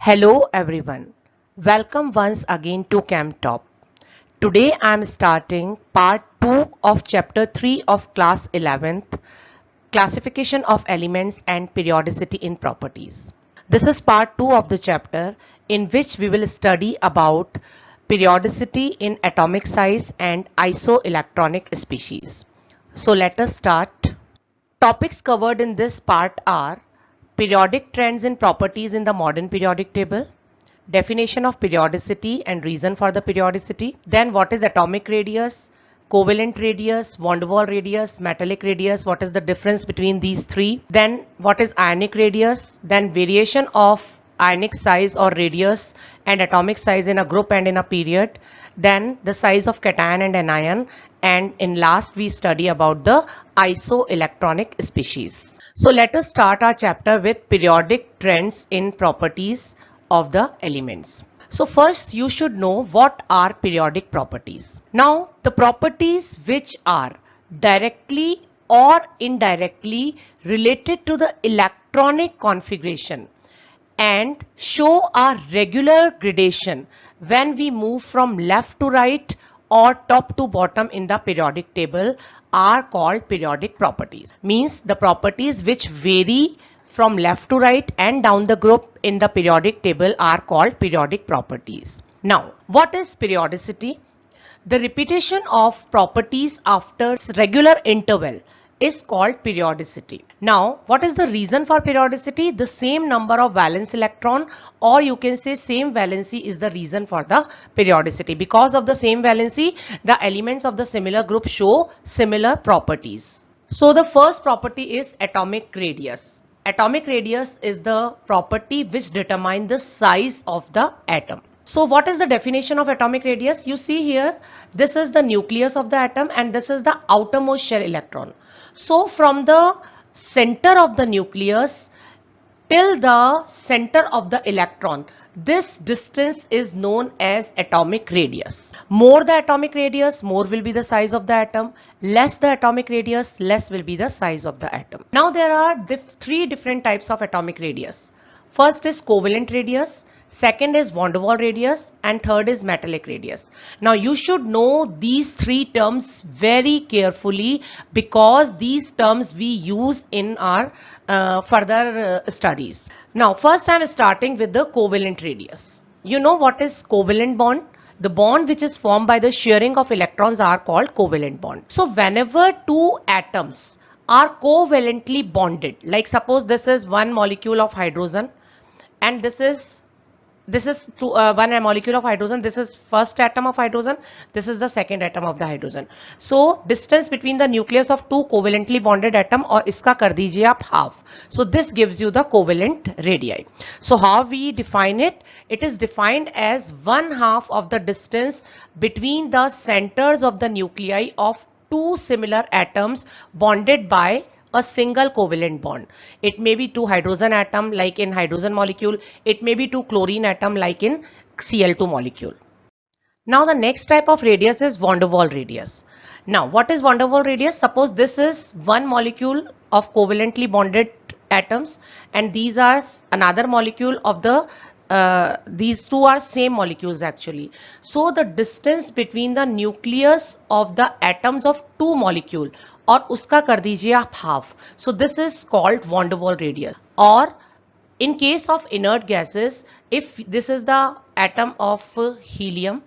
Hello everyone. Welcome once again to ChemTop. Today I am starting part 2 of chapter 3 of class 11th, classification of elements and periodicity in properties. This is part 2 of the chapter in which we will study about periodicity in atomic size and isoelectronic species. So let us start. Topics covered in this part are periodic trends in properties in the modern periodic table, definition of periodicity and reason for the periodicity, then what is atomic radius, covalent radius, van der Waals radius, metallic radius, what is the difference between these three, then what is ionic radius, then variation of ionic size or radius and atomic size in a group and in a period, then the size of cation and anion, and in last we study about the isoelectronic species. So let us start our chapter with periodic trends in properties of the elements. So first you should know what are periodic properties. Now the properties which are directly or indirectly related to the electronic configuration and show a regular gradation when we move from left to right or top to bottom in the periodic table are called periodic properties. Means the properties which vary from left to right and down the group in the periodic table are called periodic properties. Now, what is periodicity? The repetition of properties after regular interval is called periodicity. Now, what is the reason for periodicity? The same number of valence electron, or you can say same valency is the reason for the periodicity. Because of the same valency, the elements of the similar group show similar properties. So the first property is atomic radius. Atomic radius is the property which determines the size of the atom. So what is the definition of atomic radius? You see here, this is the nucleus of the atom and this is the outermost shell electron. So from the center of the nucleus till the center of the electron, this distance is known as atomic radius. More the atomic radius, more will be the size of the atom. Less the atomic radius, less will be the size of the atom. Now there are three different types of atomic radius. First is covalent radius, second is van der Waals radius, and third is metallic radius. Now you should know these three terms very carefully because these terms we use in our further studies. Now first I am starting with the covalent radius. You know what is covalent bond? The bond which is formed by the sharing of electrons are called covalent bond. So whenever two atoms are covalently bonded, like suppose this is one molecule of hydrogen and this is one molecule of hydrogen, this is first atom of hydrogen, this is the second atom of the hydrogen. So distance between the nucleus of two covalently bonded atom, और इसका कर दीजिए आप half. So this gives you the covalent radii. So how we define it? It is defined as 1/2 of the distance between the centers of the nuclei of two similar atoms bonded by a single covalent bond. It may be two hydrogen atom like in hydrogen molecule. It may be two chlorine atom like in Cl2 molecule. Now the next type of radius is van der Waals radius. Now what is van der Waals radius? Suppose this is one molecule of covalently bonded atoms and these are another molecule of the these two are same molecules actually. So the distance between the nucleus of the atoms of two molecule और उसका कर दीजिए आप half. So this is called van der Waals radius. Or in case of inert gases, if this is the atom of helium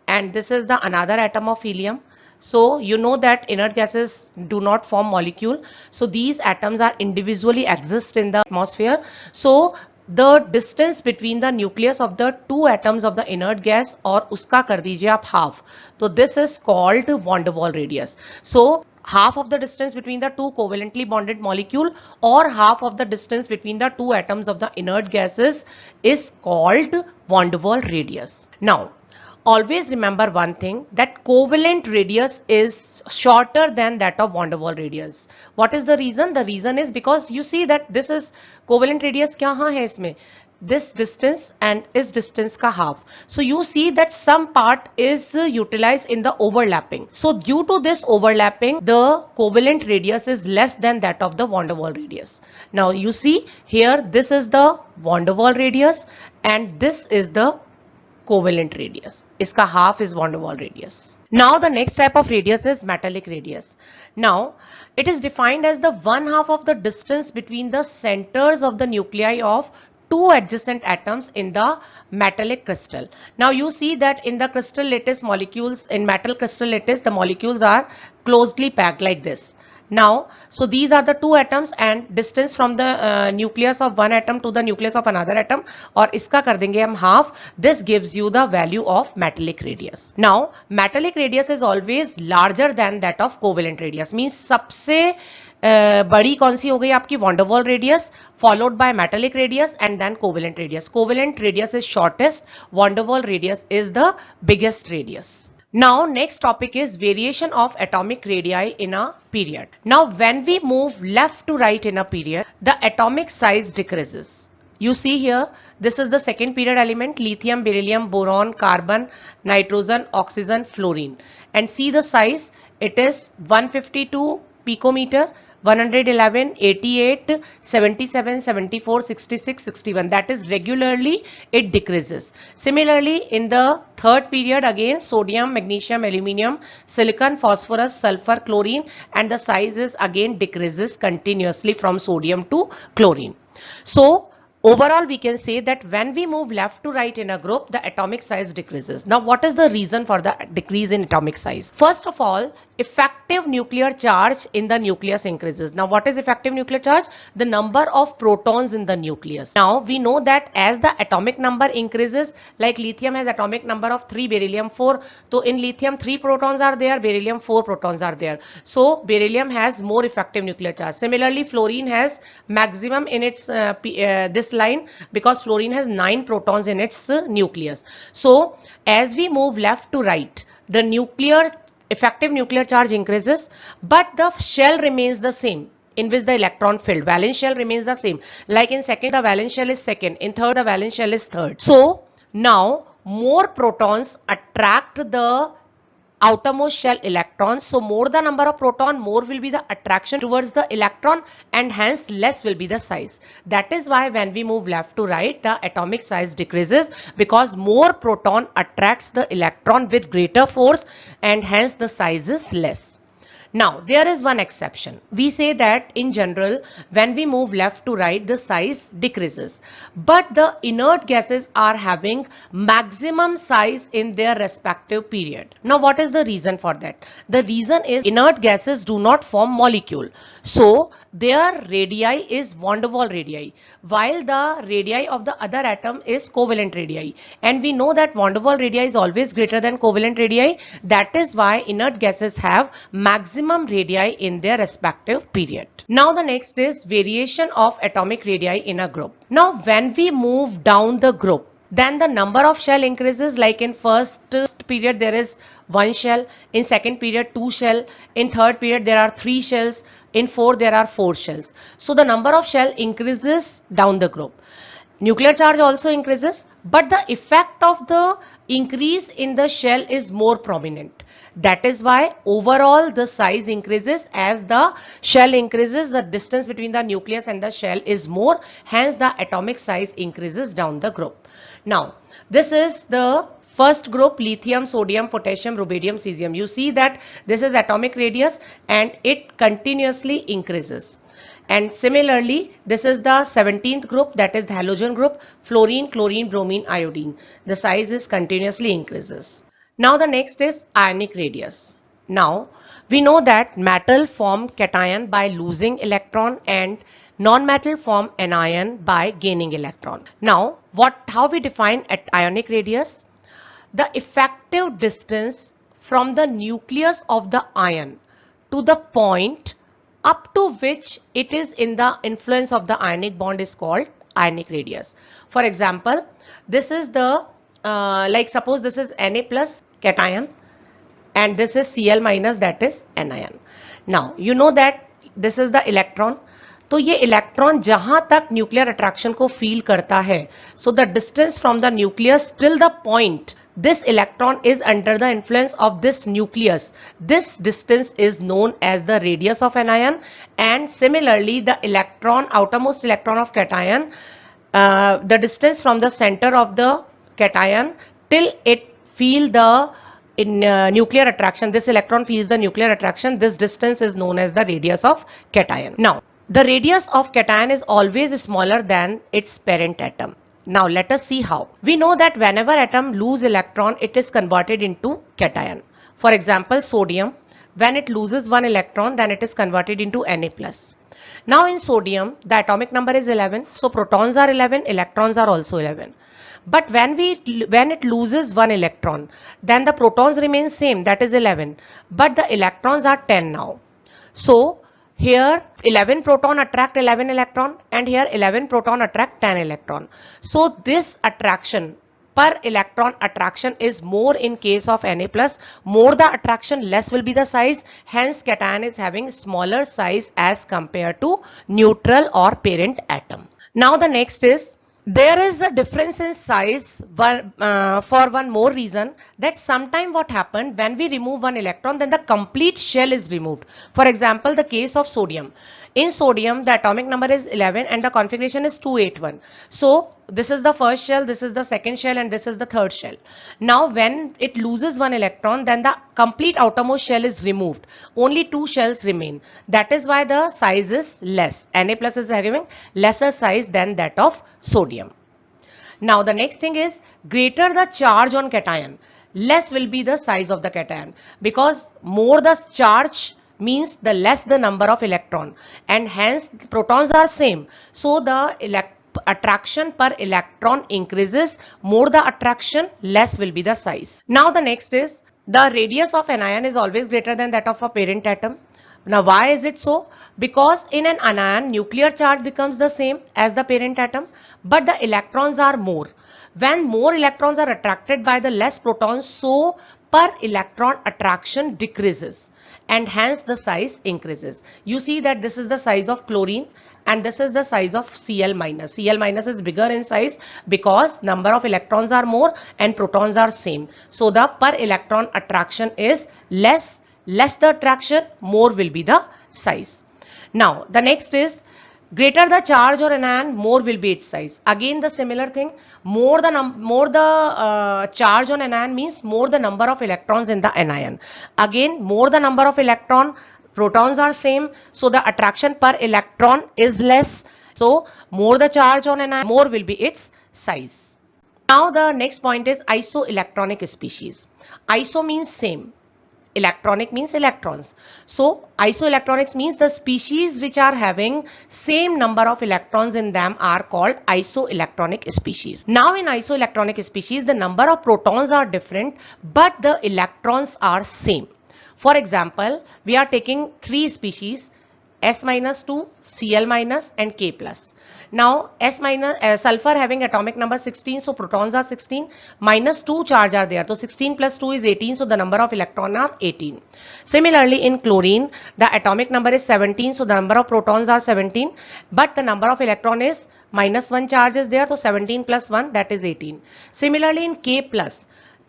and this is the another atom of helium, so you know that inert gases do not form molecule. So these atoms are individually exist in the atmosphere. So the distance between the nucleus of the two atoms of the inert gas और उसका कर दीजिए आप half. So this is called van der Waals radius. So half of the distance between the two covalently bonded molecule or half of the distance between the two atoms of the inert gases is called van der Waals radius. Now always remember one thing, that covalent radius is shorter than that of van der Waals radius. What is the reason? The reason is because you see that this is covalent radius, kyahan hai isme? this distance and is distance ka half. So you see that some part is utilized in the overlapping. So due to this overlapping, the covalent radius is less than that of the van der Waals radius. Now you see here, this is the van der Waals radius and this is the covalent radius. Iska half is van der Waals radius. Now the next type of radius is metallic radius. Now it is defined as the one half of the distance between the centers of the nuclei of two adjacent atoms in the metallic crystal. Now you see that in the crystal lattice molecules, in metal crystal lattice, the molecules are closely packed like this. Now, so these are the two atoms and distance from the nucleus of one atom to the nucleus of another atom, और इसका कर देंगे हम half. This gives you the value of metallic radius. Now, metallic radius is always larger than that of covalent radius. Means सबसे बड़ी कौन सी हो गई आपकी van der Waals radius, followed by metallic radius and then covalent radius. Covalent radius is shortest, van der Waals radius is the biggest radius. Now next topic is variation of atomic radii in a period. Now when we move left to right in a period, the atomic size decreases. You see here, this is the second period element: lithium, beryllium, boron, carbon, nitrogen, oxygen, fluorine. And see the size, it is 152 picometer, 111, 88, 77, 74, 66, 61. That is regularly it decreases. Similarly, in the third period again, sodium, magnesium, aluminium, silicon, phosphorus, sulfur, chlorine, and the size is again decreases continuously from sodium to chlorine. So overall, we can say that when we move left to right in a group, the atomic size decreases. Now, what is the reason for the decrease in atomic size? First of all, effective nuclear charge in the nucleus increases. Now, what is effective nuclear charge? The number of protons in the nucleus. Now, we know that as the atomic number increases, like lithium has atomic number of 3, beryllium 4. So, in lithium 3 protons are there, beryllium 4 protons are there. So, beryllium has more effective nuclear charge. Similarly, fluorine has maximum in its this line, because fluorine has 9 protons in its nucleus. So, as we move left to right, the effective nuclear charge increases, but the shell remains the same, in which the electron filled valence shell remains the same. Like in second, the valence shell is second, in third, the valence shell is third. So now more protons attract the outermost shell electrons. So more the number of proton, more will be the attraction towards the electron, and hence less will be the size. That is why when we move left to right, the atomic size decreases, because more proton attracts the electron with greater force, and hence the size is less. Now, there is one exception. We say that in general, when we move left to right, the size decreases. But the inert gases are having maximum size in their respective period. Now, what is the reason for that? The reason is inert gases do not form molecule. So, their radii is van der Waals radii, while the radii of the other atom is covalent radii. And we know that van der Waals radii is always greater than covalent radii. That is why inert gases have maximum radii in their respective period. Now the next is variation of atomic radii in a group. Now when we move down the group, then the number of shell increases. Like in first period there is 1 shell, in second period 2 shell, in third period there are 3 shells, in fourth there are 4 shells. So the number of shell increases down the group. Nuclear charge also increases, but the effect of the increase in the shell is more prominent. That is why overall the size increases. As the shell increases, the distance between the nucleus and the shell is more, hence the atomic size increases down the group. Now, this is the first group: lithium, sodium, potassium, rubidium, cesium. You see that this is atomic radius and it continuously increases. And similarly, this is the 17th group, that is the halogen group: fluorine, chlorine, bromine, iodine. The size is continuously increases. Now the next is ionic radius. Now we know that metal form cation by losing electron and non-metal form anion by gaining electron. Now how we define ionic radius? The effective distance from the nucleus of the ion to the point up to which it is in the influence of the ionic bond is called ionic radius. For example, this is the like suppose this is Na plus cation and this is Cl minus, that is anion. Now you know that this is the electron. तो ये electron जहां तक nuclear attraction को feel करता है, so the distance from the nucleus till the point this electron is under the influence of this nucleus, this distance is known as the radius of an ion. And similarly the electron, outermost electron of cation, the distance from the center of the cation till it feel the nuclear attraction, this electron feels the nuclear attraction, this distance is known as the radius of cation. Now the radius of cation is always smaller than its parent atom. Now let us see how. We know that whenever atom lose electron, it is converted into cation. For example, sodium, when it loses one electron, then it is converted into Na+. Now in sodium, the atomic number is 11, so protons are 11, electrons are also 11. But when it loses one electron, then the protons remain same, that is 11, but the electrons are 10 now. So here 11 proton attract 11 electron and here 11 proton attract 10 electron. So this attraction, per electron attraction is more in case of Na+. More the attraction, less will be the size. Hence cation is having smaller size as compared to neutral or parent atom. Now the next is, there is a difference in size for one more reason, that sometime what happened, when we remove one electron, then the complete shell is removed. For example, the case of sodium. In sodium, the atomic number is 11 and the configuration is 281. So this is the first shell, this is the second shell, and this is the third shell. Now when it loses one electron, then the complete outermost shell is removed. Only two shells remain. That is why the size is less. Na+ is having lesser size than that of sodium. Now the next thing is, greater the charge on cation, less will be the size of the cation, because more the charge means the less the number of electron, and hence the protons are same. So the attraction per electron increases, more the attraction, less will be the size. Now the next is, the radius of an ion is always greater than that of a parent atom. Now why is it so? Because in an anion, nuclear charge becomes the same as the parent atom, but the electrons are more. When more electrons are attracted by the less protons, so per electron attraction decreases and hence the size increases. You see that this is the size of chlorine and this is the size of Cl-. Cl- is bigger in size because number of electrons are more and protons are same. So the per electron attraction is less the attraction, more will be the size. Now the next is, greater the charge or anion, more will be its size. Again the similar thing, more the charge on anion means more the number of electrons in the anion. Again, more the number of electron, protons are same, so the attraction per electron is less. So more the charge on anion, more will be its size. Now the next point is isoelectronic species. Iso means same, electronic means electrons. So isoelectronics means the species which are having same number of electrons in them are called isoelectronic species. Now in isoelectronic species, the number of protons are different but the electrons are same. For example, we are taking three species, S-2, Cl- and K+. Now sulfur having atomic number 16, so protons are 16, minus 2 charge are there, so 16 plus 2 is 18, so the number of electrons are 18. Similarly in chlorine, the atomic number is 17, so the number of protons are 17, but the number of electron is minus 1 charge is there, so 17 plus 1, that is 18. Similarly in K+,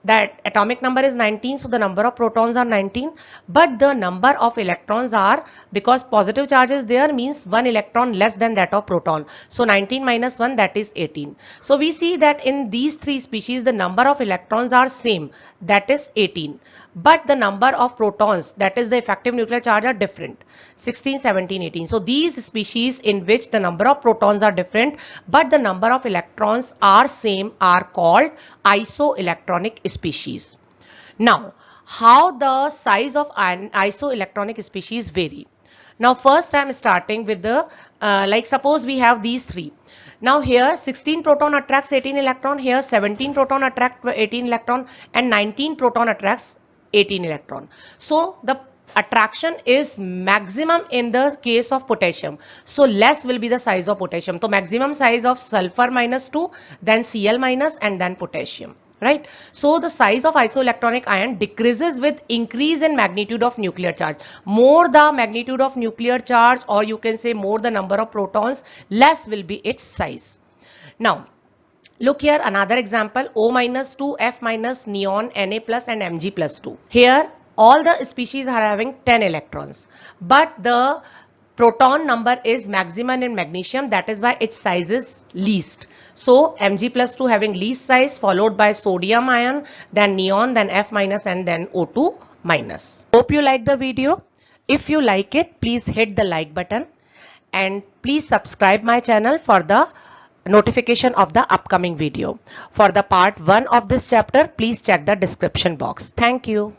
that atomic number is 19, so the number of protons are 19, but the number of electrons are, because positive charge is there, means 1 electron less than that of proton, so 19 minus 1, that is 18. So we see that in these three species the number of electrons are same, that is 18, but the number of protons, that is the effective nuclear charge, are different, 16, 17, 18. So these species in which the number of protons are different but the number of electrons are same are called isoelectronic species. Now how the size of isoelectronic species vary. Now first I am starting with the like suppose we have these three. Now here 16 proton attracts 18 electron, here 17 proton attract 18 electron and 19 proton attracts 18 electron. So the attraction is maximum in the case of potassium, so less will be the size of potassium. So maximum size of sulfur -2, then Cl- and then potassium. right? So the size of isoelectronic ion decreases with increase in magnitude of nuclear charge. More the magnitude of nuclear charge, or you can say more the number of protons, less will be its size. Now look here, another example, O minus 2, F minus, neon, Na plus and Mg plus 2. Here all the species are having 10 electrons, but the proton number is maximum in magnesium, that is why its size is least. So Mg plus 2 having least size, followed by sodium ion, then neon, then F minus and then O2 minus. Hope you like the video. If you like it, please hit the like button and please subscribe my channel for the notification of the upcoming video. For the part 1 of this chapter, please check the description box. Thank you.